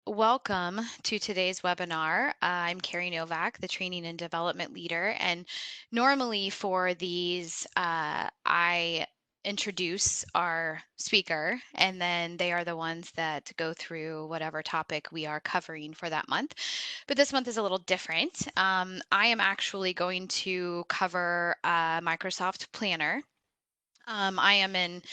welcome to today's webinar. I'm Kerri Novak, the Training and Development Leader, and normally for these, I introduce our speaker, and then they are the ones that go through whatever topic we are covering for that month. But this month is a little different. I am actually going to cover Microsoft Planner. I am in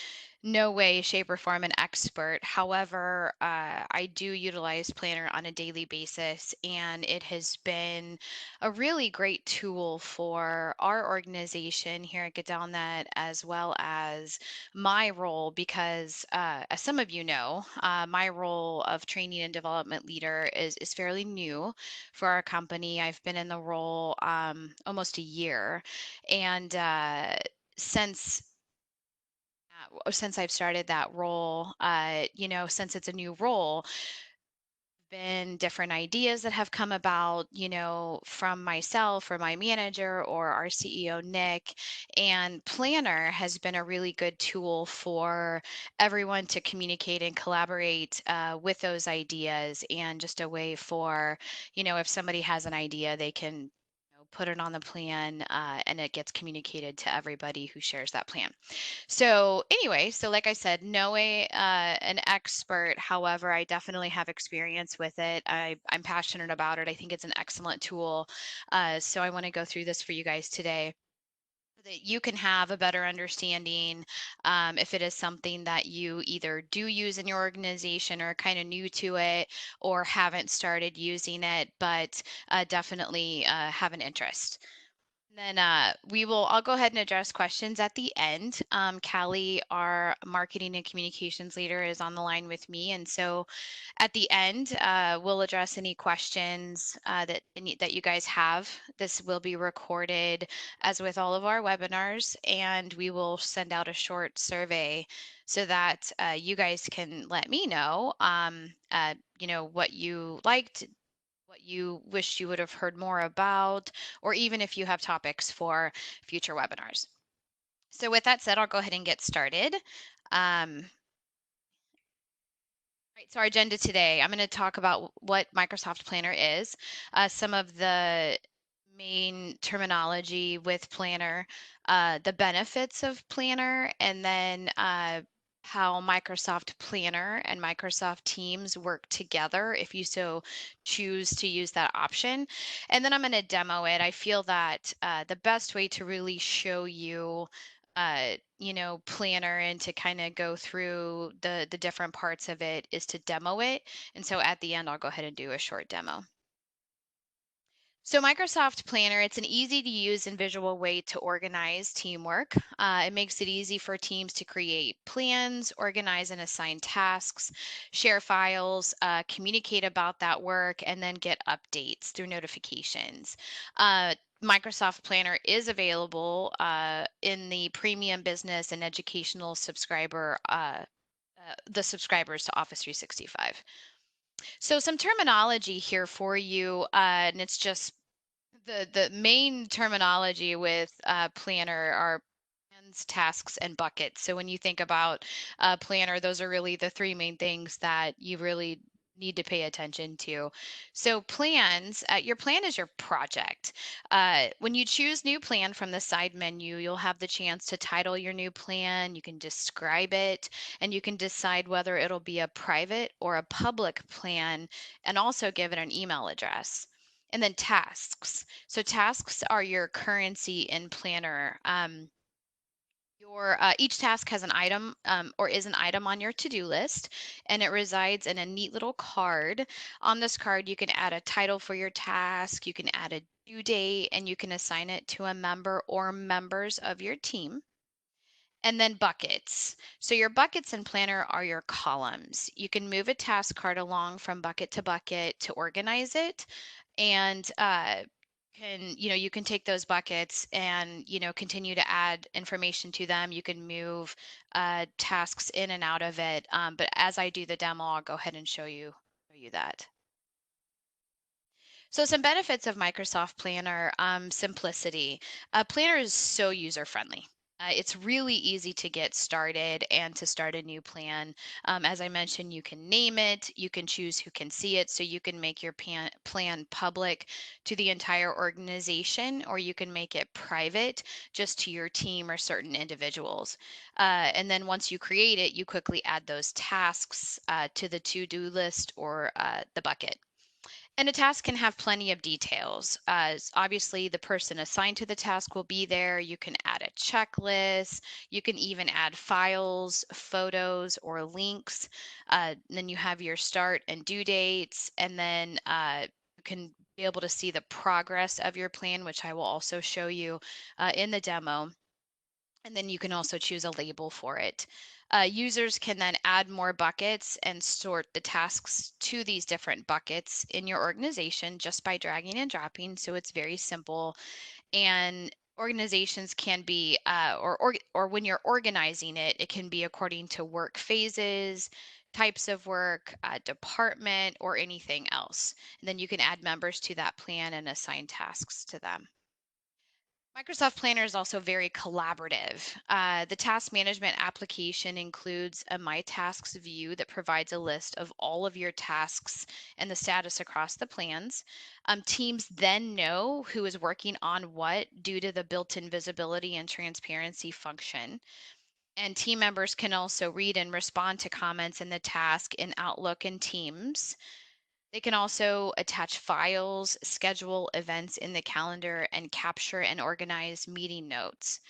no way, shape, or form an expert. However, I do utilize Planner on a daily basis, and it has been a really great tool for our organization here at GetDownNet, as well as my role, because as some of you know, my role of training and development leader is fairly new for our company. I've been in the role almost a year, and since since I've started that role, since it's a new role, been different ideas that have come about, from myself or my manager or our CEO, Nick. And Planner has been a really good tool for everyone to communicate and collaborate with those ideas, and just a way for, if somebody has an idea, they can put it on the plan, and it gets communicated to everybody who shares that plan. So anyway, so like I said, no an expert. However, I definitely have experience with it. I'm passionate about it. I think it's an excellent tool. So I want to go through this for you guys today so that you can have a better understanding, if it is something that you either do use in your organization or kind of new to it, or haven't started using it, but definitely have an interest. Then I'll go ahead and address questions at the end. Callie, our marketing and communications leader, is on the line with me. And so at the end, we'll address any questions that you guys have. This will be recorded as with all of our webinars, and we will send out a short survey so that you guys can let me know, what you liked, what you wish you would have heard more about, or even if you have topics for future webinars. So with that said, I'll go ahead and get started. Right, so our agenda today, I'm going to talk about what Microsoft Planner is, some of the main terminology with Planner, the benefits of Planner, and then how Microsoft Planner and Microsoft Teams work together if you so choose to use that option. And then I'm going to demo it. I feel that the best way to really show you Planner, and to kind of go through the different parts of it, is to demo it. And so at the end, I'll go ahead and do a short demo. So Microsoft Planner, it's an easy to use and visual way to organize teamwork. It makes it easy for teams to create plans, organize and assign tasks, share files, communicate about that work, and then get updates through notifications. Microsoft Planner is available in the premium business and educational the subscribers to Office 365. So some terminology here for you, and it's just the main terminology with Planner are plans, tasks, and buckets. So when you think about Planner, those are really the three main things that you really need to pay attention to. So plans, your plan is your project. When you choose new plan from the side menu, you'll have the chance to title your new plan. You can describe it, and you can decide whether it'll be a private or a public plan, and also give it an email address. And then tasks. So tasks are your currency in Planner. Your each task has an item, or is an item on your to-do list, and it resides in a neat little card. On this card, you can add a title for your task, you can add a due date, and you can assign it to a member or members of your team. And then buckets. So your buckets in Planner are your columns. You can move a task card along from bucket to bucket to organize it, and you can take those buckets and continue to add information to them. You can move tasks in and out of it. But as I do the demo, I'll go ahead and show you that. So some benefits of Microsoft Planner: simplicity. Planner is so user friendly. It's really easy to get started and to start a new plan. As I mentioned, you can name it, you can choose who can see it, so you can make your plan public to the entire organization, or you can make it private just to your team or certain individuals. And then once you create it, you quickly add those tasks to the to do list or the bucket. And a task can have plenty of details. Obviously, the person assigned to the task will be there. You can add a checklist. You can even add files, photos, or links. Then you have your start and due dates, and then you can be able to see the progress of your plan, which I will also show you in the demo. And then you can also choose a label for it. Users can then add more buckets and sort the tasks to these different buckets in your organization just by dragging and dropping. So it's very simple. And organizations can be, or when you're organizing it, it can be according to work phases, types of work, department, or anything else. And then you can add members to that plan and assign tasks to them. Microsoft Planner is also very collaborative. The task management application includes a My Tasks view that provides a list of all of your tasks and the status across the plans. Teams then know who is working on what due to the built in visibility and transparency function. And team members can also read and respond to comments in the task in Outlook and Teams. They can also attach files, schedule events in the calendar, and capture and organize meeting notes.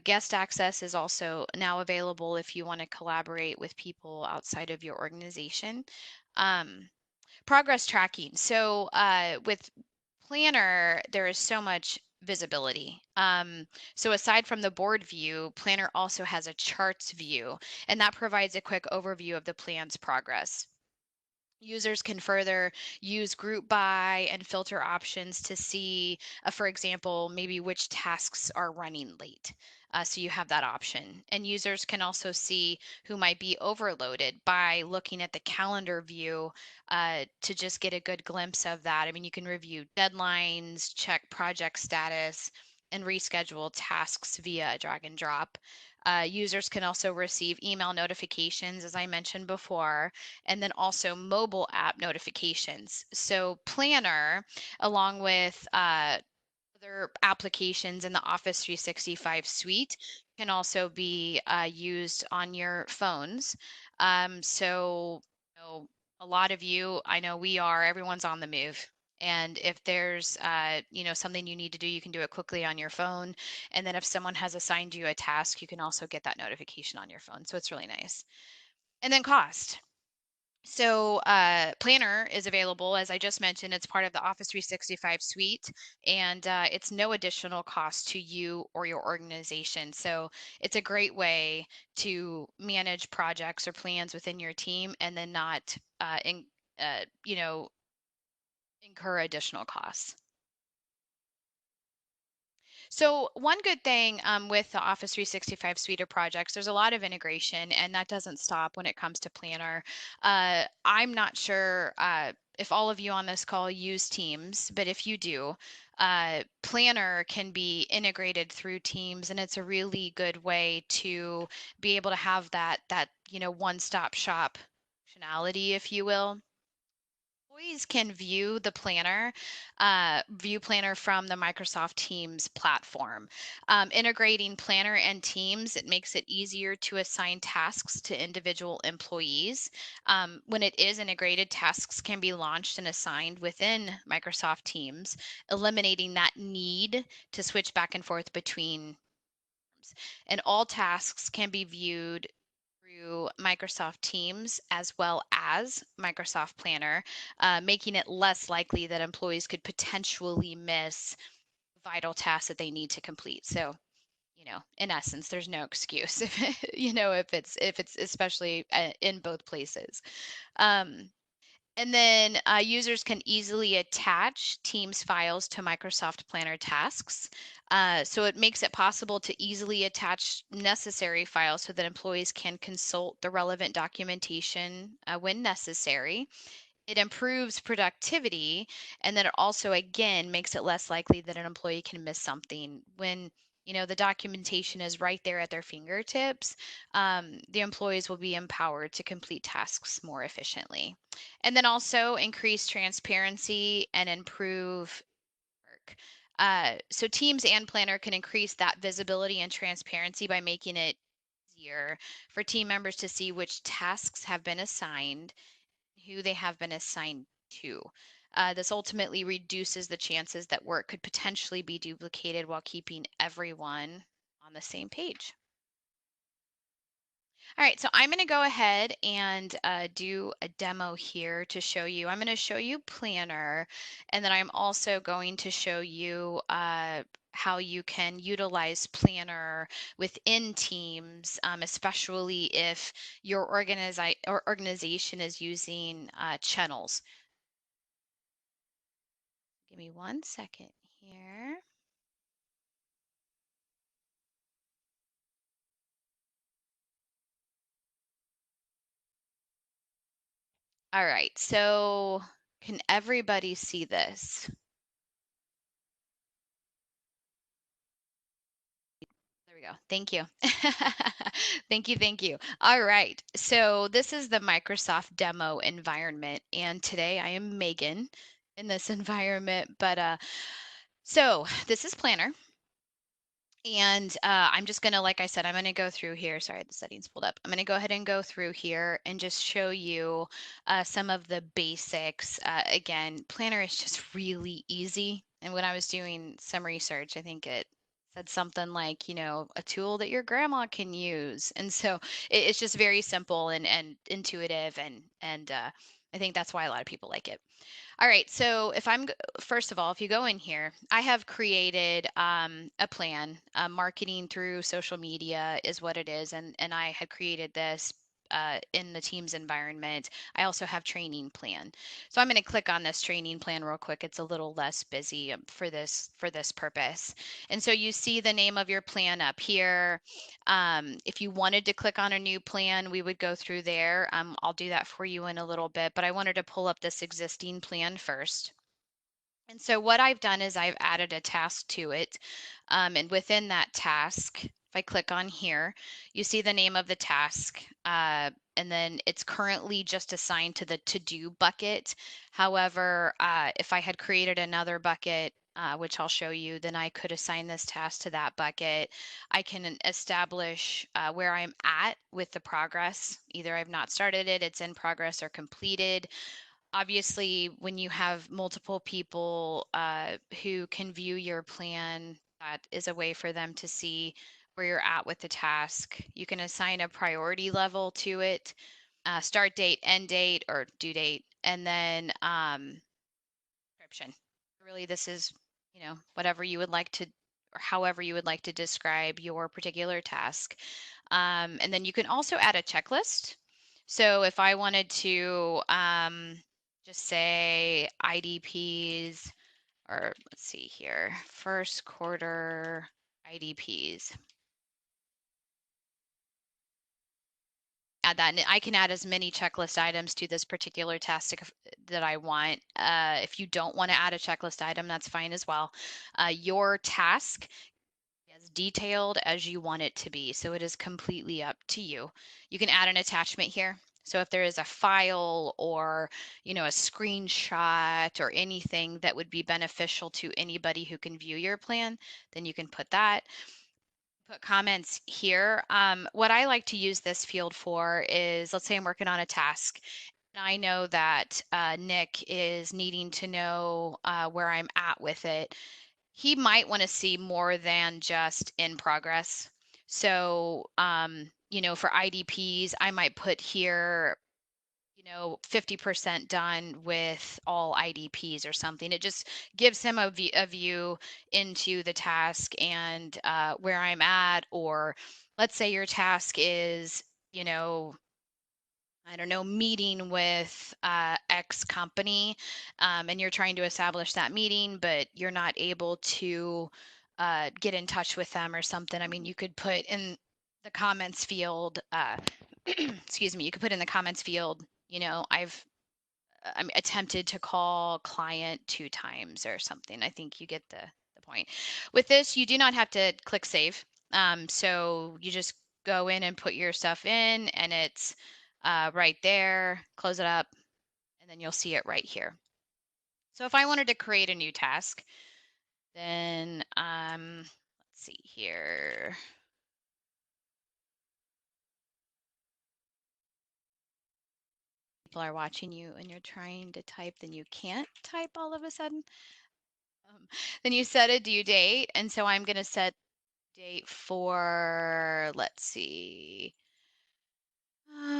Guest access is also now available if you want to collaborate with people outside of your organization. Um, Progress tracking. So with Planner, there is so much visibility. So aside from the board view, Planner also has a charts view, and that provides a quick overview of the plan's progress. Users can further use group by and filter options to see, for example, maybe which tasks are running late. So you have that option. And users can also see who might be overloaded by looking at the calendar view to just get a good glimpse of that. I mean, you can review deadlines, check project status, and reschedule tasks via drag and drop. Users can also receive email notifications, as I mentioned before, and then also mobile app notifications. So Planner, along with other applications in the Office 365 suite, can also be used on your phones. So, a lot of you, I know we are, everyone's on the move. And if there's, something you need to do, you can do it quickly on your phone. And then if someone has assigned you a task, you can also get that notification on your phone. So it's really nice. And then cost. So, Planner is available, as I just mentioned. It's part of the Office 365 suite, and it's no additional cost to you or your organization. So, it's a great way to manage projects or plans within your team, and then not, uh, you know, incur additional costs. So one good thing with the Office 365 suite of projects, there's a lot of integration, and that doesn't stop when it comes to Planner. I'm not sure if all of you on this call use Teams, but if you do, Planner can be integrated through Teams, and it's a really good way to be able to have that one-stop shop functionality, if you will. Employees can view Planner from the Microsoft Teams platform. Integrating Planner and Teams, it makes it easier to assign tasks to individual employees. When it is integrated, tasks can be launched and assigned within Microsoft Teams, eliminating that need to switch back and forth between. And all tasks can be viewed through Microsoft Teams as well as Microsoft Planner, making it less likely that employees could potentially miss vital tasks that they need to complete. So, in essence, there's no excuse if it's especially in both places. Um, and then users can easily attach Teams files to Microsoft Planner tasks. So it makes it possible to easily attach necessary files so that employees can consult the relevant documentation when necessary. It improves productivity, and then it also, again, makes it less likely that an employee can miss something when The documentation is right there at their fingertips. The employees will be empowered to complete tasks more efficiently. And then also increase transparency and improve work. So teams and planner can increase that visibility and transparency by making it easier for team members to see which tasks have been assigned, who they have been assigned to. This ultimately reduces the chances that work could potentially be duplicated while keeping everyone on the same page. All right, so I'm going to go ahead and do a demo here to show you. I'm going to show you Planner, and then I'm also going to show you how you can utilize Planner within Teams, especially if your organization is using channels. Give me 1 second here. All right, so can everybody see this? There we go. Thank you. Thank you. Thank you. All right. So this is the Microsoft demo environment. And today I am Megan in this environment. But so this is Planner. And I'm just going to, like I said, I'm going to go through here. Sorry, the settings pulled up. I'm going to go ahead and go through here and just show you some of the basics. Again, Planner is just really easy. And when I was doing some research, I think it said something like, a tool that your grandma can use. And so it's just very simple and intuitive. And I think that's why a lot of people like it. All right, so first of all, if you go in here, I have created a plan. Marketing through social media is what it is, and I had created this in the Teams environment. I also have training plan. So I'm going to click on this training plan real quick. It's a little less busy for this purpose. And so you see the name of your plan up here. If you wanted to click on a new plan, we would go through there. I'll do that for you in a little bit, but I wanted to pull up this existing plan first. And so what I've done is I've added a task to it. And within that task, if I click on here, you see the name of the task. And then it's currently just assigned to the to-do bucket. However, if I had created another bucket, which I'll show you, then I could assign this task to that bucket. I can establish where I'm at with the progress. Either I've not started it, it's in progress, or completed. Obviously, when you have multiple people who can view your plan, that is a way for them to see where you're at with the task. You can assign a priority level to it, start date, end date, or due date, and then description. Really, this is, whatever you would like to, or however you would like to describe your particular task. And then you can also add a checklist. So if I wanted to just say IDPs, or let's see here, first quarter IDPs. Add that, and I can add as many checklist items to this particular task that I want. If you don't want to add a checklist item, that's fine as well. Your task as detailed as you want it to be. So it is completely up to you. You can add an attachment here. So if there is a file or, a screenshot or anything that would be beneficial to anybody who can view your plan, then you can put that. Put comments here. What I like to use this field for is, let's say I'm working on a task. And I know that Nick is needing to know where I'm at with it. He might want to see more than just in progress. So, for IDPs, I might put here, 50% done with all IDPs or something. It just gives him a view into the task and where I'm at. Or let's say your task is, I don't know, meeting with X company, and you're trying to establish that meeting, but you're not able to get in touch with them or something. I mean, you could put in the comments field, excuse me, you could put in the comments field, I'm attempted to call client 2 times or something. I think you get the point. With this, you do not have to click save. So you just go in and put your stuff in, and it's right there. Close it up, and then you'll see it right here. So if I wanted to create a new task, then let's see here. People are watching you and you're trying to type, then you can't type all of a sudden. Then you set a due date. And so I'm going to set date for, let's see,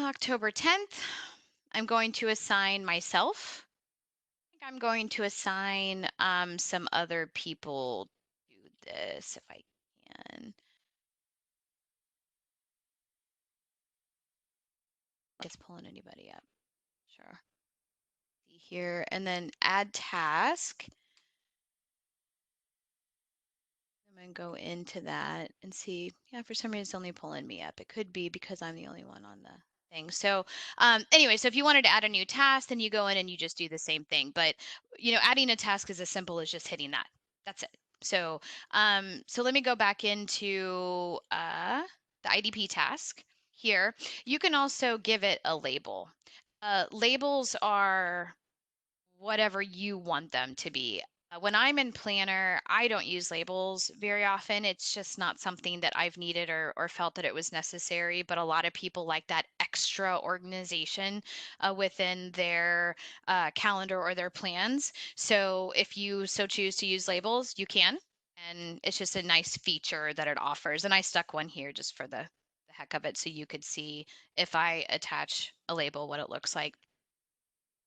October 10th. I'm going to assign myself. I think I'm going to assign some other people to this if I can. Just pulling anybody up. Sure. See here, and then add task. I'm going to go into that and see. Yeah, for some reason it's only pulling me up. It could be because I'm the only one on the thing. So anyway, so if you wanted to add a new task, then you go in and you just do the same thing. But adding a task is as simple as just hitting that. That's it. So so let me go back into the IDP task here. You can also give it a label. Labels are whatever you want them to be. When I'm in Planner, I don't use labels very often. It's just not something that I've needed or felt that it was necessary. But a lot of people like that extra organization within their calendar or their plans. So if you so choose to use labels, you can. And it's just a nice feature that it offers. And I stuck one here just for the heck of it so you could see if I attach a label, what it looks like.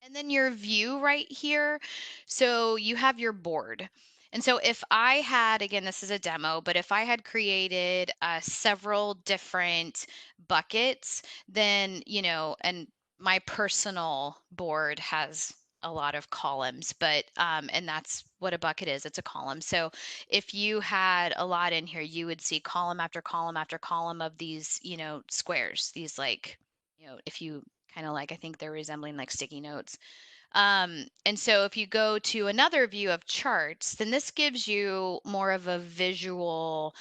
And then your view right here. So you have your board. And so if I had, again, this is a demo, but if I had created several different buckets, then, and my personal board has a lot of columns, but, and that's what a bucket is, it's a column. So if you had a lot in here, you would see column after column after column of these, squares, these like, if you kind of like, I think they're resembling like sticky notes. And so if you go to another view of charts, then this gives you more of a visual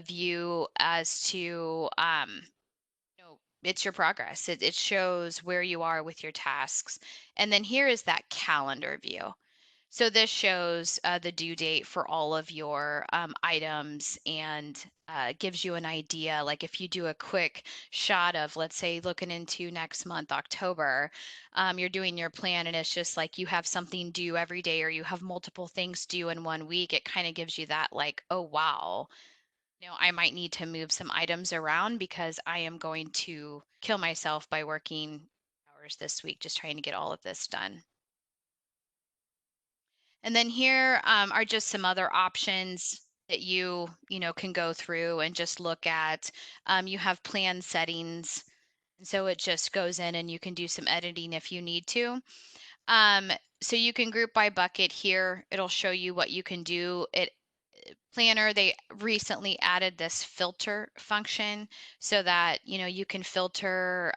view as to, it's your progress. It shows where you are with your tasks. And then here is that calendar view. So this shows the due date for all of your items and gives you an idea. Like if you do a quick shot of, let's say, looking into next month, October, you're doing your plan and it's just like you have something due every day or you have multiple things due in one week. It kind of gives you that like, oh, wow. I might need to move some items around because I am going to kill myself by working hours this week just trying to get all of this done. And then here are just some other options that you can go through and just look at. You have plan settings, and so it just goes in and you can do some editing if you need to. So you can group by bucket here. It'll show you what you can do. Planner, they recently added this filter function so that you can filter,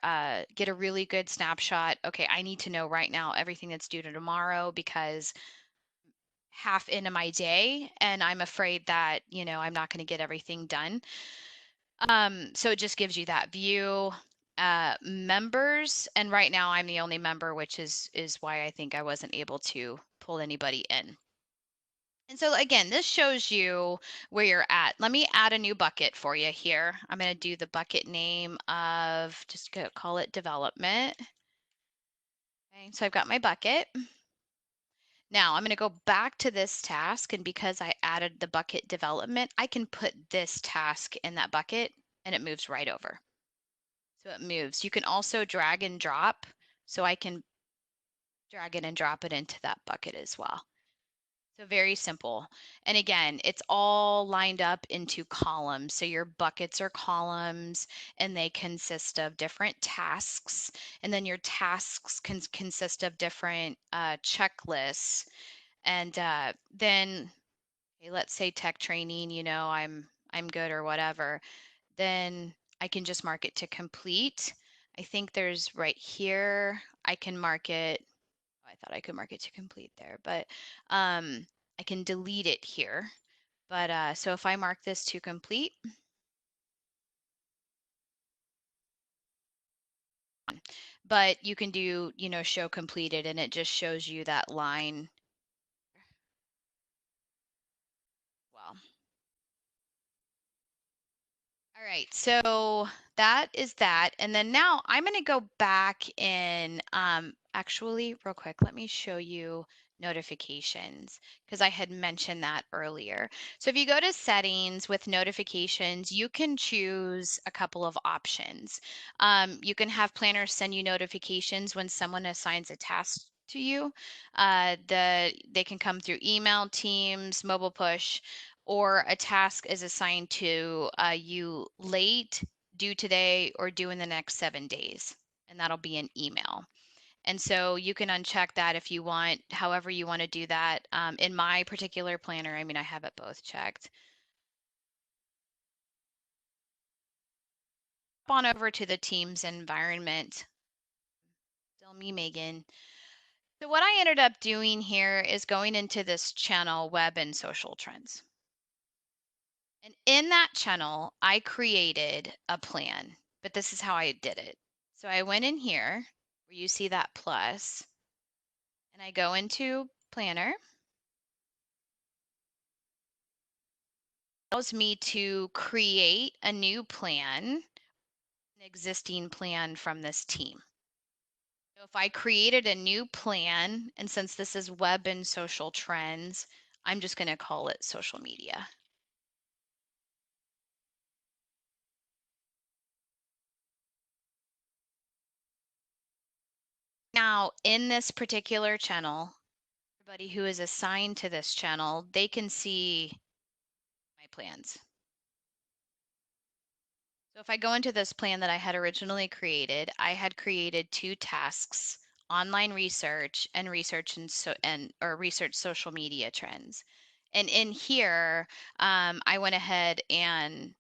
get a really good snapshot. Okay, I need to know right now everything that's due to tomorrow because half into my day and I'm afraid that, I'm not going to get everything done. So it just gives you that view. Members, and right now I'm the only member, which is why I think I wasn't able to pull anybody in. And so again, this shows you where you're at. Let me add a new bucket for you here. I'm going to do the bucket name of, just call it development. Okay, so I've got my bucket. Now I'm going to go back to this task, and because I added the bucket development, I can put this task in that bucket and it moves right over. So it moves. You can also drag and drop, so I can drag it and drop it into that bucket as well. So very simple. And again, it's all lined up into columns. So your buckets are columns and they consist of different tasks. And then your tasks can consist of different checklists. And then okay, let's say tech training, I'm good or whatever, then I can just mark it to complete. I think there's right here, I can mark it. I thought I could mark it to complete there, but I can delete it here. But so if I mark this to complete, but you can do, show completed and it just shows you that line. Well, all right, so that is that. And then now I'm going to go back in, actually, real quick, let me show you notifications because I had mentioned that earlier. So if you go to settings with notifications, you can choose a couple of options. You can have planners send you notifications when someone assigns a task to you. They can come through email, Teams, mobile push, or a task is assigned to you late, due today, or due in the next 7 days. And that'll be an email. And so you can uncheck that if you want, however you want to do that. In my particular planner, I mean, I have it both checked. On over to the Teams environment. Still me, Megan. So what I ended up doing here is going into this channel, web and social trends. And in that channel, I created a plan, but this is how I did it. So I went in here where you see that plus, and I go into planner. It allows me to create a new plan, an existing plan from this team. So if I created a new plan, and since this is web and social trends, I'm just going to call it social media. Now, in this particular channel, everybody who is assigned to this channel, they can see my plans. So if I go into this plan that I had originally created, I had created 2 tasks, online research and research or research social media trends. And in here, I went ahead and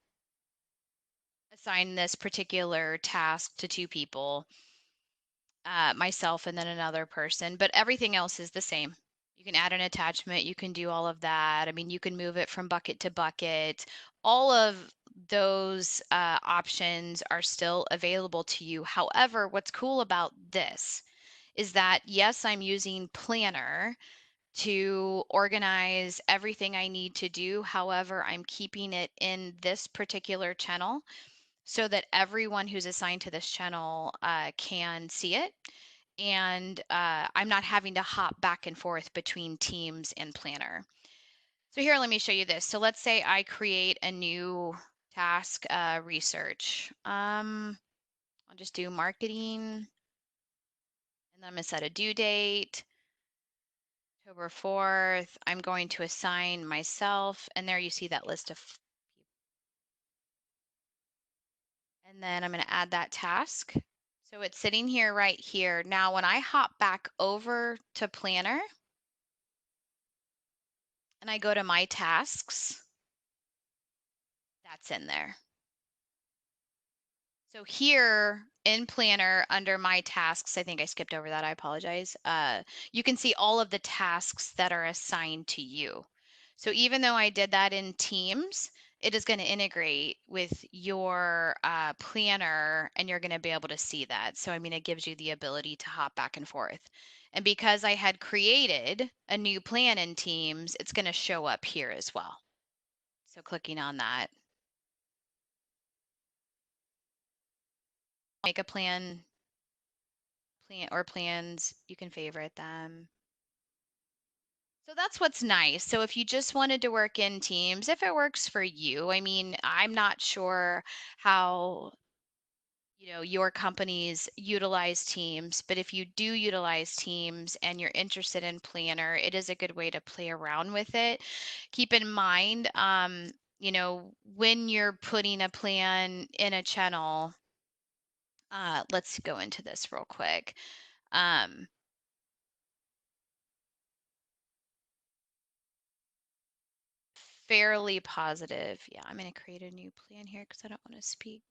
assigned this particular task to 2 people, myself and then another person, but everything else is the same. You can add an attachment, you can do all of that. I mean, you can move it from bucket to bucket. All of those options are still available to you. However, what's cool about this is that, yes, I'm using Planner to organize everything I need to do. However, I'm keeping it in this particular channel so that everyone who's assigned to this channel can see it. And I'm not having to hop back and forth between Teams and Planner. So here, let me show you this. So let's say I create a new task, research. I'll just do marketing, and then I'm gonna set a due date, October 4th. I'm going to assign myself, and there you see that list of people. And then I'm gonna add that task. So it's sitting here right here. Now, when I hop back over to Planner and I go to my tasks, that's in there. So here in Planner under my tasks, I think I skipped over that, I apologize. You can see all of the tasks that are assigned to you. So even though I did that in Teams, it is going to integrate with your planner and you're going to be able to see that. So I mean, it gives you the ability to hop back and forth. And because I had created a new plan in Teams, it's going to show up here as well. So clicking on that. Make a plan or plans, you can favorite them. So that's what's nice. So if you just wanted to work in Teams, if it works for you, I mean, I'm not sure how, your companies utilize Teams, but if you do utilize Teams and you're interested in Planner, it is a good way to play around with it. Keep in mind, when you're putting a plan in a channel, let's go into this real quick. Fairly positive. Yeah, I'm going to create a new plan here because I don't want to speak.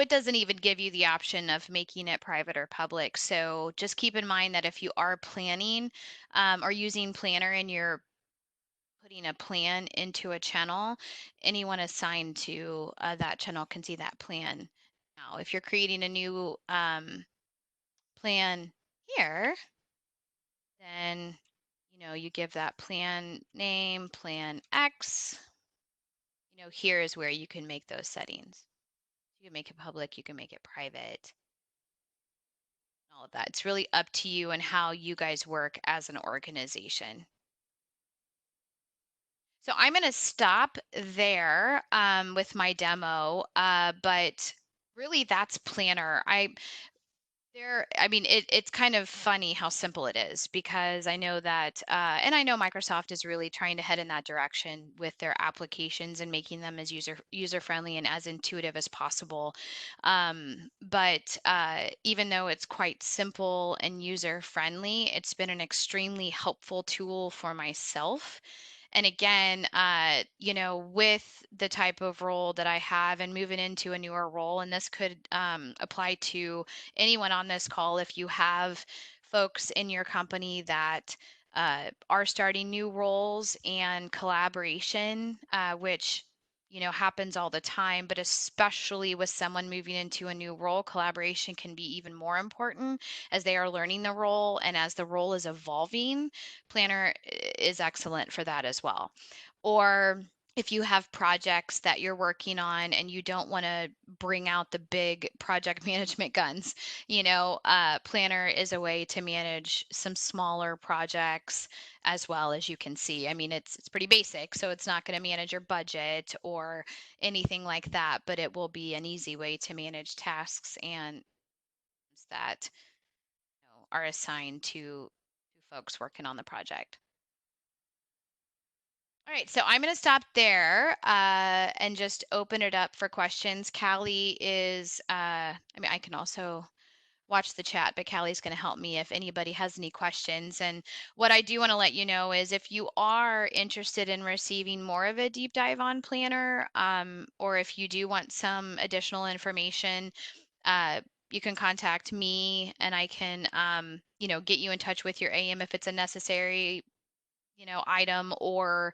it doesn't even give you the option of making it private or public. So just keep in mind that if you are planning or using Planner and you're putting a plan into a channel, anyone assigned to that channel can see that plan. Now, if you're creating a new plan here, then you give that plan name, Plan X. Here is where you can make those settings. You can make it public, you can make it private, all of that. It's really up to you and how you guys work as an organization. So I'm going to stop there with my demo, but really that's Planner. I mean, it's kind of funny how simple it is because I know that, and I know Microsoft is really trying to head in that direction with their applications and making them as user friendly and as intuitive as possible. But even though it's quite simple and user friendly, it's been an extremely helpful tool for myself. And again, with the type of role that I have and moving into a newer role, and this could apply to anyone on this call, if you have folks in your company that are starting new roles and collaboration, which happens all the time, but especially with someone moving into a new role, collaboration can be even more important as they are learning the role and as the role is evolving. Planner is excellent for that as well. Or if you have projects that you're working on and you don't want to bring out the big project management guns, Planner is a way to manage some smaller projects as well. As you can see, I mean, it's pretty basic, so it's not going to manage your budget or anything like that, but it will be an easy way to manage tasks and that are assigned to folks working on the project. All right, so I'm going to stop there and just open it up for questions. Callie is, I mean, I can also watch the chat, but Callie's going to help me if anybody has any questions. And what I do want to let you know is if you are interested in receiving more of a deep dive on Planner, or if you do want some additional information, you can contact me and I can, get you in touch with your AM if it's a necessary, item, or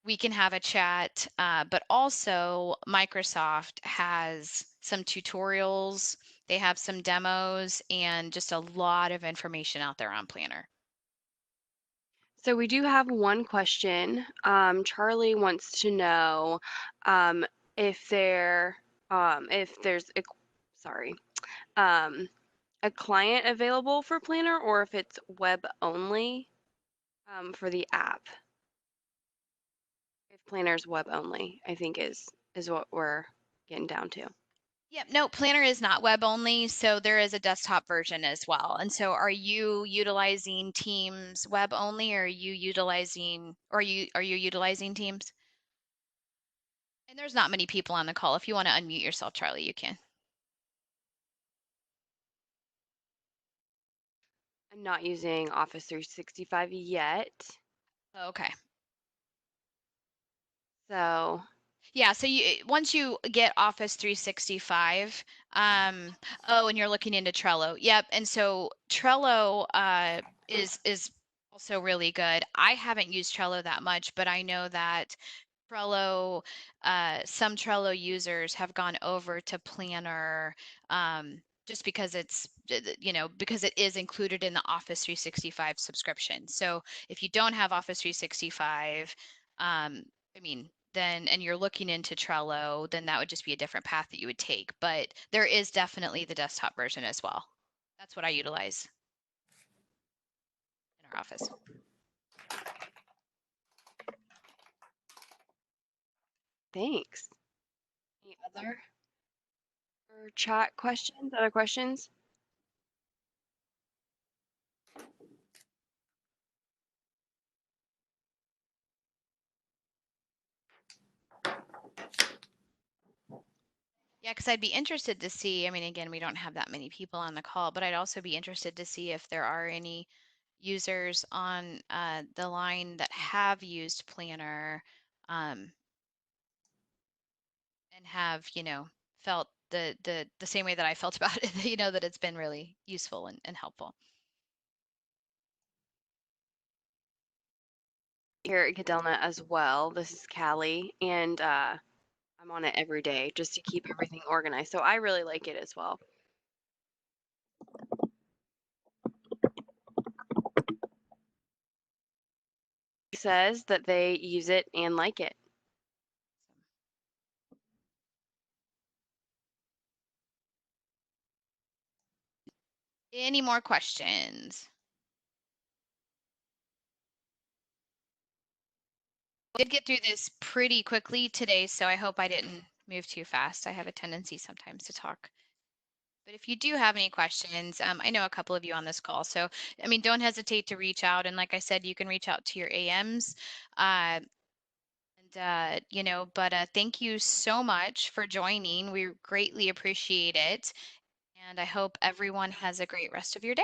we can have a chat, but also Microsoft has some tutorials, they have some demos, and just a lot of information out there on Planner. So we do have one question. Charlie wants to know if there's a client available for Planner or if it's web only for the app. If Planner's web only, I think is what we're getting down to. Yep, no, Planner is not web only, so there is a desktop version as well. And so are you utilizing Teams web only, or are you utilizing Teams? And there's not many people on the call. If you want to unmute yourself, Charlie, you can. I'm not using Office 365 yet. Okay. So Yeah, so once you get Office 365, oh, and you're looking into Trello. Yep. And so Trello is also really good. I haven't used Trello that much, but I know that Trello, some Trello users have gone over to Planner, just because because it is included in the Office 365 subscription. So if you don't have Office 365, I mean, then, and you're looking into Trello, then that would just be a different path that you would take. But there is definitely the desktop version as well. That's what I utilize in our office. thanks. Any other chat questions? Other questions? Yeah, because I'd be interested to see, I mean, again, we don't have that many people on the call, but I'd also be interested to see if there are any users on the line that have used Planner, and have, felt the same way that I felt about it, that it's been really useful and helpful. Here at Cadelna as well. This is Callie, and I'm on it every day just to keep everything organized. So I really like it as well. Says that they use it and like it. Any more questions? Did get through this pretty quickly today, so I hope I didn't move too fast. I have a tendency sometimes to talk. But if you do have any questions, I know a couple of you on this call, so I mean, don't hesitate to reach out. And like I said, you can reach out to your AMs. But thank you so much for joining. We greatly appreciate it. And I hope everyone has a great rest of your day.